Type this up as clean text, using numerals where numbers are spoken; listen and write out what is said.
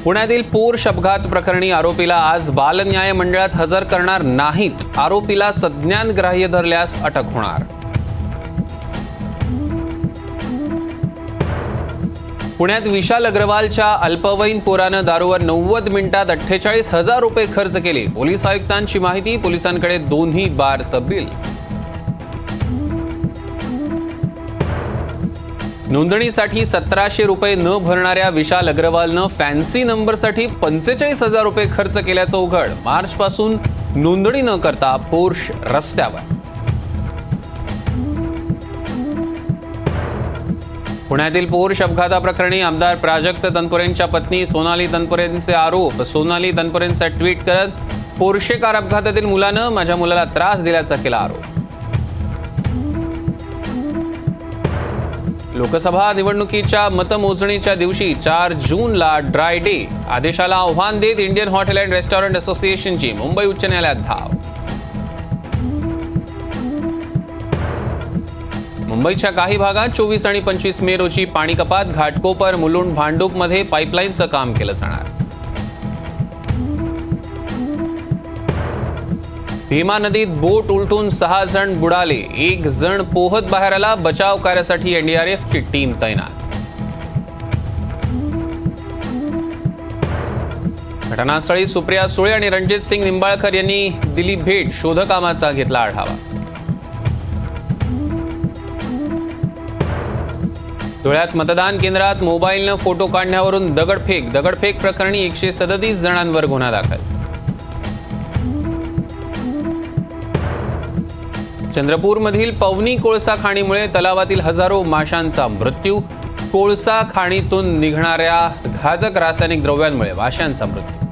पुण्यातील पोर्श अपघात प्रकरणी आरोपीला आज बाल न्याय मंडळात हजर करणार नाहीत. आरोपीला संज्ञान ग्राह्य धरल्यास अटक होणार. पुण्यात विशाल अग्रवालच्या अल्पवयीन पोरानं दारूवर 90 मिनिटात 48,000 रुपये खर्च केले. पोलीस आयुक्तांची माहिती. पोलिसांकडे दोन्ही बारचं बिल. नोंदणीसाठी 1700 रुपये न भरणाऱ्या विशाल अग्रवालनं फॅन्सी नंबरसाठी 45,000 रुपये खर्च केल्याचं उघड. मार्चपासून नोंदणी न करता पोर्श रस्त्यावर. पुण्यातील पोर्श अपघाताप्रकरणी आमदार प्राजक्त तनपुरेंच्या पत्नी सोनाली तनपुरेंचे आरोप. सोनाली तनपुरेंचा ट्विट करत पोर्शे कार अपघातातील मुलानं माझ्या मुलाला त्रास दिल्याचा केला आरोप. लोकसभा निवडणुकीच्या मतमोजणीच्या दिवशी 4 जूनला ड्राय डे आदेशाला आव्हान देत इंडियन हॉटेल अँड रेस्टॉरंट असोसिएशनची मुंबई उच्च न्यायालयात धाव. मुंबईच्या काही भागात 24 आणि 25 मे रोजी पाणी कपात. घाटकोपर, मुलुंड, भांडूपमध्ये पाईपलाईनचं काम केलं जाणार. भीमा नदीत बोट उलटून 6 जण बुडाले. 1 जण पोहत बाहेर आला. बचाव कार्यासाठी एनडीआरएफची टीम तैनात. घटनास्थळी सुप्रिया सुळे आणि रणजित सिंग निंबाळकर यांनी दिली भेट. शोधकामाचा घेतला आढावा. धुळ्यात मतदान केंद्रात मोबाईलनं फोटो काढण्यावरून दगडफेक प्रकरणी 137 जणांवर गुन्हा दाखल. चंद्रपूरमधील पवनी कोळसा खाणीमुळे तलावातील हजारो माशांचा मृत्यू. कोळसा खाणीतून निघणाऱ्या घातक रासायनिक द्रव्यांमुळे माशांचा मृत्यू.